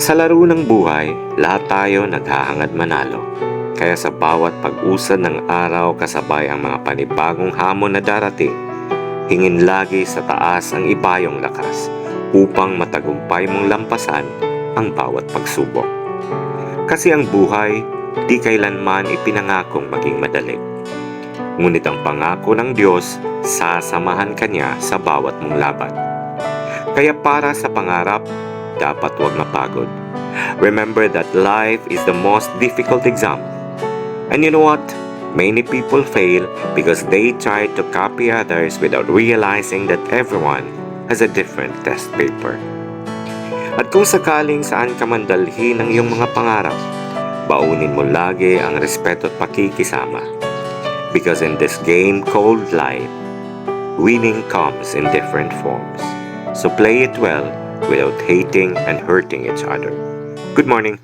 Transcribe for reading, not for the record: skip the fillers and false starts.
Sa laro ng buhay, lahat tayo naghahangad manalo. Kaya sa bawat pag-usad ng araw kasabay ang mga panibagong hamon na darating, hingin lagi sa taas ang ibayong lakas upang matagumpay mong lampasan ang bawat pagsubok. Kasi ang buhay, di kailanman ipinangakong maging madali. Ngunit ang pangako ng Diyos, sasamahan ka niya sa bawat mong laban. Kaya para sa pangarap, dapat huwag mapagod. Remember that life is the most difficult exam. And you know what? Many people fail because they try to copy others without realizing that everyone has a different test paper. At kung sakaling saan ka man dalhin ng iyong mga pangarap, baunin mo lagi ang respeto at pakikisama. Because in this game called life, winning comes in different forms. So play it well without hating and hurting each other. Good morning.